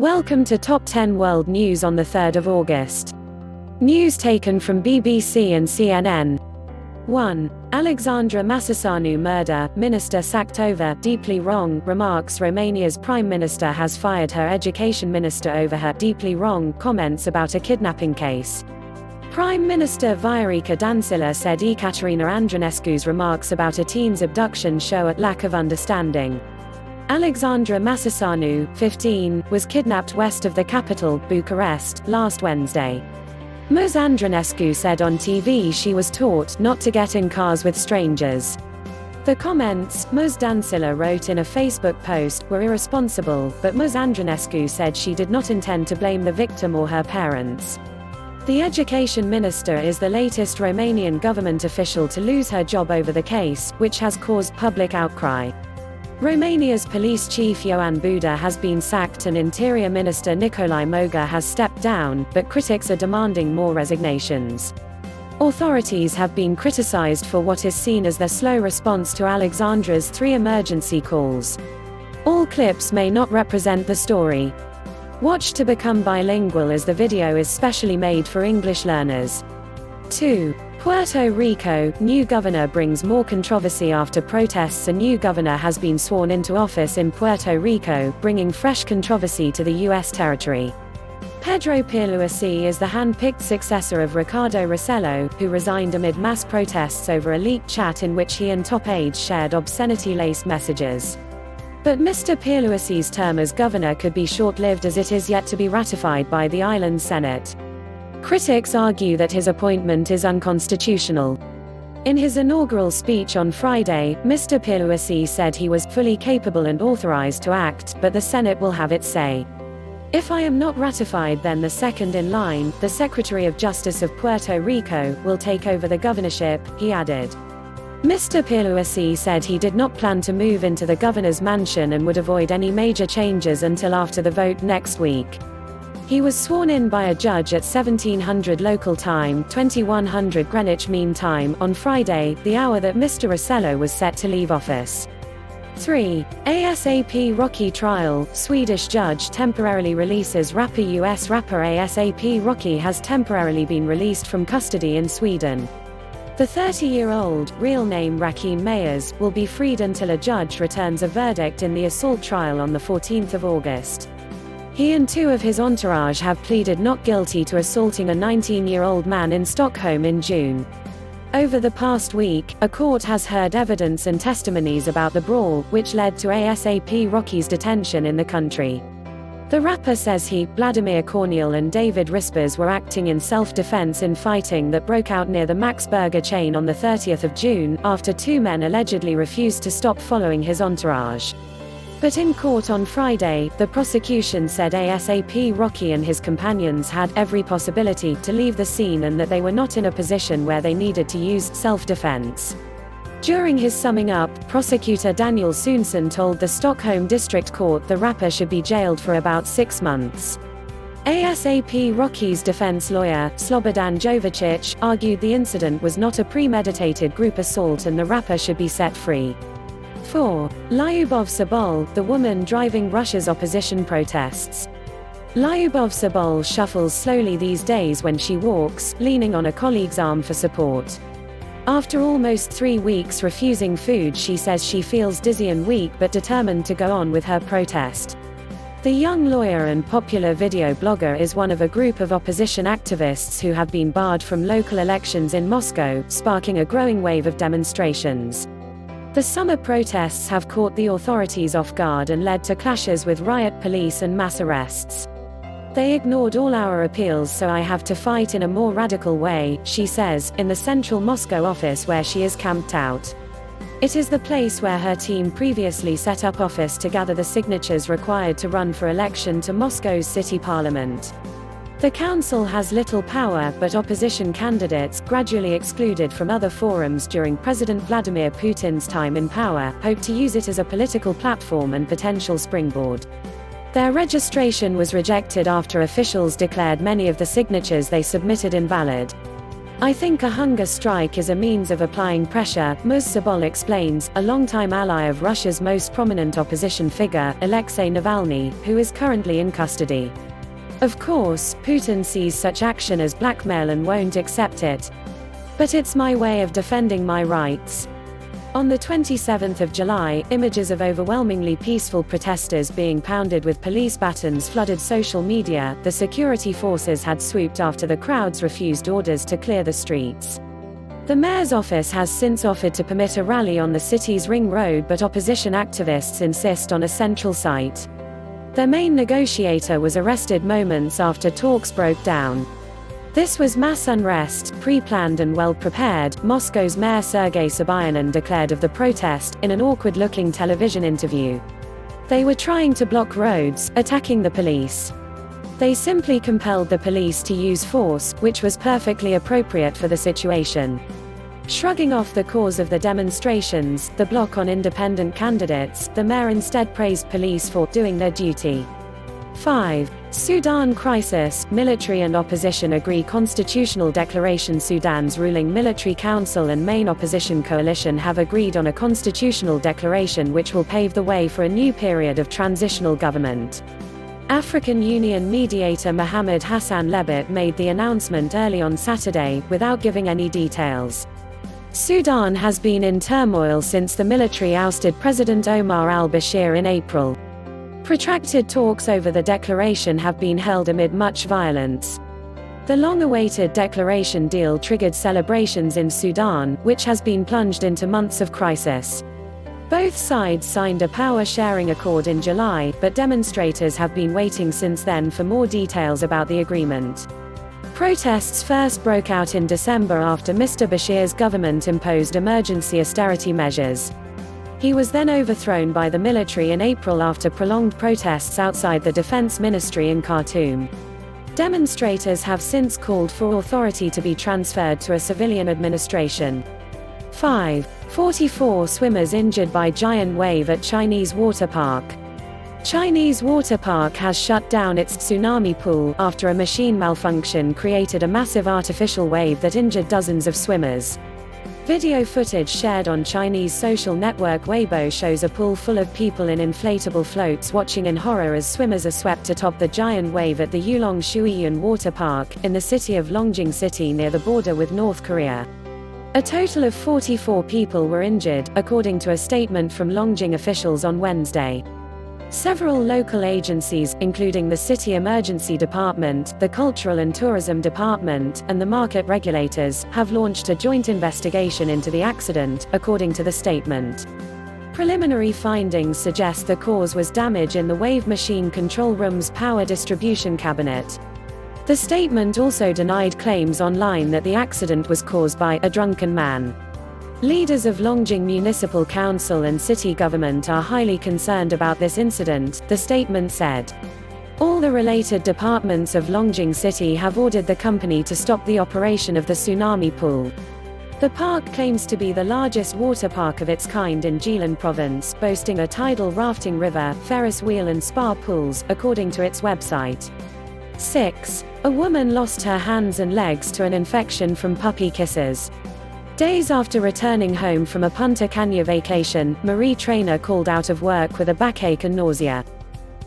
Welcome to Top 10 World News on the 3rd of August. News taken from BBC and CNN. 1. Alexandra Macesanu murder, minister sacked over, deeply wrong, remarks Romania's prime minister has fired her education minister over her deeply wrong comments about a kidnapping case. Prime Minister Viorica Dancila said Ecaterina Andronescu's remarks about a teen's abduction show a lack of understanding. Alexandra Macesanu, 15, was kidnapped west of the capital, Bucharest, last Wednesday. Ms. Andronescu said on TV she was taught not to get in cars with strangers. The comments, Ms. Dancila wrote in a Facebook post, were irresponsible, but Ms. Andronescu said she did not intend to blame the victim or her parents. The education minister is the latest Romanian government official to lose her job over the case, which has caused public outcry. Romania's police chief Ioan Buda has been sacked and Interior Minister Nicolae Moga has stepped down, but critics are demanding more resignations. Authorities have been criticized for what is seen as their slow response to Alexandra's 3 emergency calls. All clips may not represent the story. Watch to become bilingual as the video is specially made for English learners. 2. Puerto Rico, new governor brings more controversy after protests. A new governor has been sworn into office in Puerto Rico, bringing fresh controversy to the U.S. territory. Pedro Pierluisi is the hand-picked successor of Ricardo Rossello, who resigned amid mass protests over a leaked chat in which he and top aides shared obscenity-laced messages. But Mr. Pierluisi's term as governor could be short-lived as it is yet to be ratified by the island Senate. Critics argue that his appointment is unconstitutional. In his inaugural speech on Friday, Mr. Pierluisi said he was fully capable and authorized to act, but the Senate will have its say. If I am not ratified, then the second in line, the Secretary of Justice of Puerto Rico, will take over the governorship, he added. Mr. Pierluisi said he did not plan to move into the governor's mansion and would avoid any major changes until after the vote next week. He was sworn in by a judge at 1700 local time, 2100 Greenwich Mean Time, on Friday, the hour that Mr. Rossello was set to leave office. 3. ASAP Rocky trial, Swedish judge temporarily releases rapper. US rapper ASAP Rocky has temporarily been released from custody in Sweden. The 30-year-old, real name Rakim Mayers, will be freed until a judge returns a verdict in the assault trial on the 14th of August. He and 2 of his entourage have pleaded not guilty to assaulting a 19-year-old man in Stockholm in June. Over the past week, a court has heard evidence and testimonies about the brawl, which led to ASAP Rocky's detention in the country. The rapper says he, Vladimir Corneal and David Rispers were acting in self-defense in fighting that broke out near the Max Burger chain on the 30th of June, after 2 men allegedly refused to stop following his entourage. But in court on Friday, the prosecution said ASAP Rocky and his companions had every possibility to leave the scene and that they were not in a position where they needed to use self-defense. During his summing up, prosecutor Daniel Sunsson told the Stockholm District Court the rapper should be jailed for about 6 months. ASAP Rocky's defense lawyer, Slobodan Jovicic, argued the incident was not a premeditated group assault and the rapper should be set free. 4. Lyubov Sobol, the woman driving Russia's opposition protests. Lyubov Sobol shuffles slowly these days when she walks, leaning on a colleague's arm for support. After almost 3 weeks refusing food, she says she feels dizzy and weak but determined to go on with her protest. The young lawyer and popular video blogger is one of a group of opposition activists who have been barred from local elections in Moscow, sparking a growing wave of demonstrations. The summer protests have caught the authorities off guard and led to clashes with riot police and mass arrests. They ignored all our appeals, so I have to fight in a more radical way, she says, in the central Moscow office where she is camped out. It is the place where her team previously set up office to gather the signatures required to run for election to Moscow's city parliament. The council has little power, but opposition candidates, gradually excluded from other forums during President Vladimir Putin's time in power, hope to use it as a political platform and potential springboard. Their registration was rejected after officials declared many of the signatures they submitted invalid. I think a hunger strike is a means of applying pressure, Ms. Sabol explains, a longtime ally of Russia's most prominent opposition figure, Alexei Navalny, who is currently in custody. Of course, Putin sees such action as blackmail and won't accept it. But it's my way of defending my rights. On the 27th of July, images of overwhelmingly peaceful protesters being pounded with police batons flooded social media. The security forces had swooped after the crowds refused orders to clear the streets. The mayor's office has since offered to permit a rally on the city's ring road, but opposition activists insist on a central site. Their main negotiator was arrested moments after talks broke down. This was mass unrest, pre-planned and well-prepared, Moscow's Mayor Sergei Sobyanin declared of the protest, in an awkward-looking television interview. They were trying to block roads, attacking the police. They simply compelled the police to use force, which was perfectly appropriate for the situation. Shrugging off the cause of the demonstrations, the block on independent candidates, the mayor instead praised police for doing their duty. 5. Sudan crisis. Military and opposition agree constitutional declaration. Sudan's ruling military council and main opposition coalition have agreed on a constitutional declaration which will pave the way for a new period of transitional government. African Union mediator Mohamed Hassan Lebit made the announcement early on Saturday, without giving any details. Sudan has been in turmoil since the military ousted President Omar al-Bashir in April. Protracted talks over the declaration have been held amid much violence. The long-awaited declaration deal triggered celebrations in Sudan, which has been plunged into months of crisis. Both sides signed a power-sharing accord in July, but demonstrators have been waiting since then for more details about the agreement. Protests first broke out in December after Mr. Bashir's government imposed emergency austerity measures. He was then overthrown by the military in April after prolonged protests outside the defense ministry in Khartoum. Demonstrators have since called for authority to be transferred to a civilian administration. 5. 44 swimmers injured by giant wave at Chinese water park. Chinese water park has shut down its tsunami pool after a machine malfunction created a massive artificial wave that injured dozens of swimmers. Video footage shared on Chinese social network Weibo shows a pool full of people in inflatable floats watching in horror as swimmers are swept atop the giant wave at the Yulong Shuiyuan Water Park, in the city of Longjing City near the border with North Korea. A total of 44 people were injured, according to a statement from Longjing officials on Wednesday. Several local agencies, including the City Emergency Department, the Cultural and Tourism Department, and the market regulators, have launched a joint investigation into the accident, according to the statement. Preliminary findings suggest the cause was damage in the wave machine control room's power distribution cabinet. The statement also denied claims online that the accident was caused by a drunken man. Leaders of Longjing Municipal Council and city government are highly concerned about this incident, the statement said. All the related departments of Longjing City have ordered the company to stop the operation of the tsunami pool. The park claims to be the largest water park of its kind in Jilin province, boasting a tidal rafting river, Ferris wheel and spa pools, according to its website. 6. A woman lost her hands and legs to an infection from puppy kisses. Days after returning home from a Punta Cana vacation, Marie Traynor called out of work with a backache and nausea.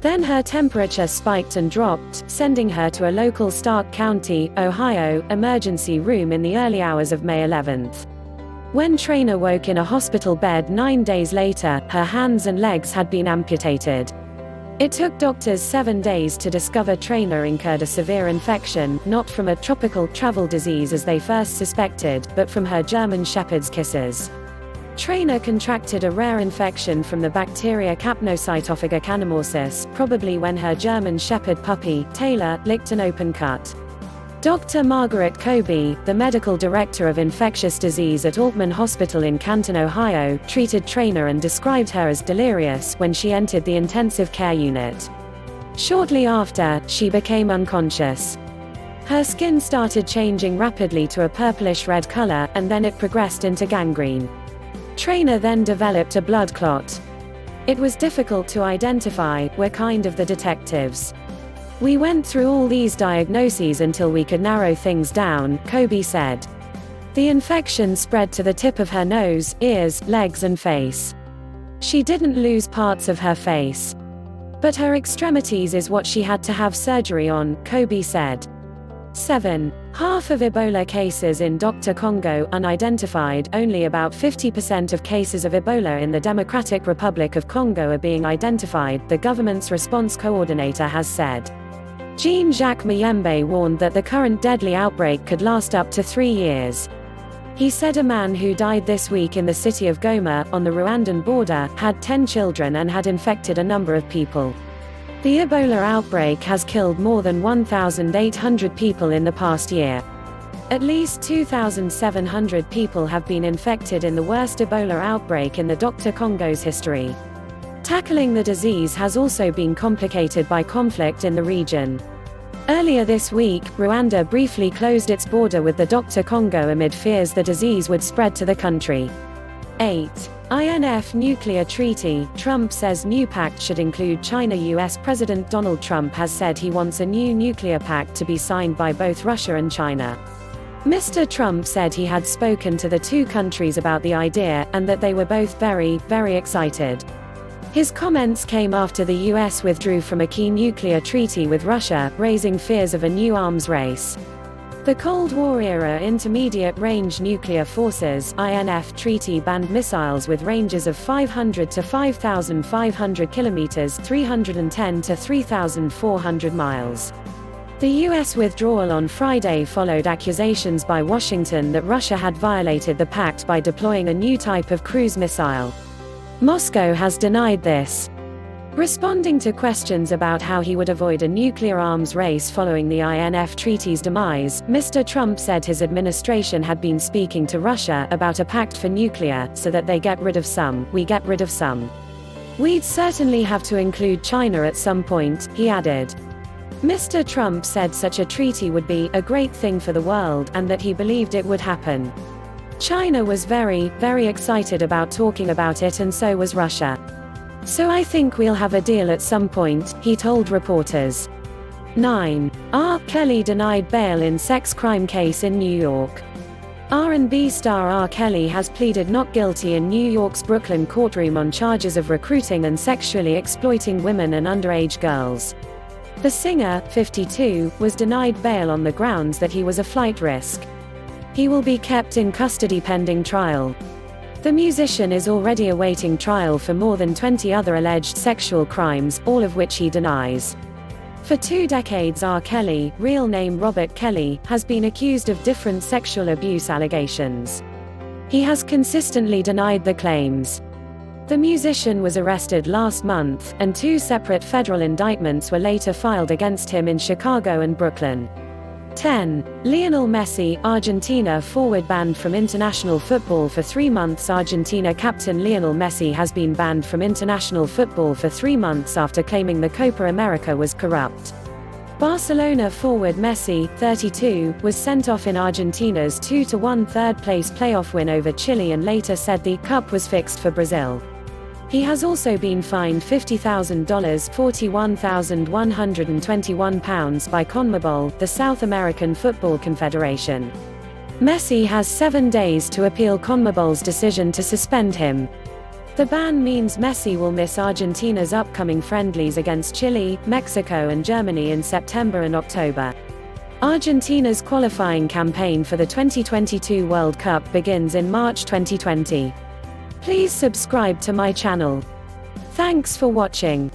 Then her temperature spiked and dropped, sending her to a local Stark County, Ohio, emergency room in the early hours of May 11th. When Traynor woke in a hospital bed 9 days later, her hands and legs had been amputated. It took doctors 7 days to discover Traynor incurred a severe infection, not from a tropical travel disease as they first suspected, but from her German Shepherd's kisses. Traynor contracted a rare infection from the bacteria Capnocytophaga probably when her German Shepherd puppy, Taylor, licked an open cut. Dr. Margaret Kobe, the medical director of infectious disease at Altman Hospital in Canton, Ohio, treated Traynor and described her as delirious when she entered the intensive care unit. Shortly after, she became unconscious. Her skin started changing rapidly to a purplish-red color, and then it progressed into gangrene. Traynor then developed a blood clot. It was difficult to identify, were kind of the detectives. We went through all these diagnoses until we could narrow things down, Kobe said. The infection spread to the tip of her nose, ears, legs and face. She didn't lose parts of her face, but her extremities is what she had to have surgery on, Kobe said. 7. Half of Ebola cases in Dr. Congo unidentified. Only about 50% of cases of Ebola in the Democratic Republic of Congo are being identified, the government's response coordinator has said. Jean-Jacques Muyembe warned that the current deadly outbreak could last up to 3 years. He said a man who died this week in the city of Goma, on the Rwandan border, had 10 children and had infected a number of people. The Ebola outbreak has killed more than 1,800 people in the past year. At least 2,700 people have been infected in the worst Ebola outbreak in the Dr. Congo's history. Tackling the disease has also been complicated by conflict in the region. Earlier this week, Rwanda briefly closed its border with the Dr. Congo amid fears the disease would spread to the country. 8. INF nuclear treaty. Trump says new pact should include China. U.S. President Donald Trump has said he wants a new nuclear pact to be signed by both Russia and China. Mr. Trump said he had spoken to the two countries about the idea, and that they were both very, very excited. His comments came after the U.S. withdrew from a key nuclear treaty with Russia, raising fears of a new arms race. The Cold War-era Intermediate-Range Nuclear Forces (INF) treaty banned missiles with ranges of 500 to 5,500 kilometers (310 to 3,400 miles). The U.S. withdrawal on Friday followed accusations by Washington that Russia had violated the pact by deploying a new type of cruise missile. Moscow has denied this. Responding to questions about how he would avoid a nuclear arms race following the INF treaty's demise, Mr. Trump said his administration had been speaking to Russia about a pact for nuclear, so that they get rid of some, we get rid of some. We'd certainly have to include China at some point, he added. Mr. Trump said such a treaty would be a great thing for the world, and that he believed it would happen. China was very, very excited about talking about it, and so was Russia. So I think we'll have a deal at some point, he told reporters. 9. R. Kelly denied bail in sex crime case in New York. R&B star R. Kelly has pleaded not guilty in New York's Brooklyn courtroom on charges of recruiting and sexually exploiting women and underage girls. The singer, 52, was denied bail on the grounds that he was a flight risk. He will be kept in custody pending trial. The musician is already awaiting trial for more than 20 other alleged sexual crimes, all of which he denies. For 2 decades R. Kelly, real name Robert Kelly, has been accused of different sexual abuse allegations. He has consistently denied the claims. The musician was arrested last month, and 2 separate federal indictments were later filed against him in Chicago and Brooklyn. 10. Lionel Messi, Argentina forward banned from international football for 3 months. Argentina captain Lionel Messi has been banned from international football for 3 months after claiming the Copa America was corrupt. Barcelona forward Messi, 32, was sent off in Argentina's 2-1 third-place playoff win over Chile and later said the cup was fixed for Brazil. He has also been fined $50,000 £41,121 by CONMEBOL, the South American Football Confederation. Messi has 7 days to appeal CONMEBOL's decision to suspend him. The ban means Messi will miss Argentina's upcoming friendlies against Chile, Mexico and Germany in September and October. Argentina's qualifying campaign for the 2022 World Cup begins in March 2020. Please subscribe to my channel. Thanks for watching.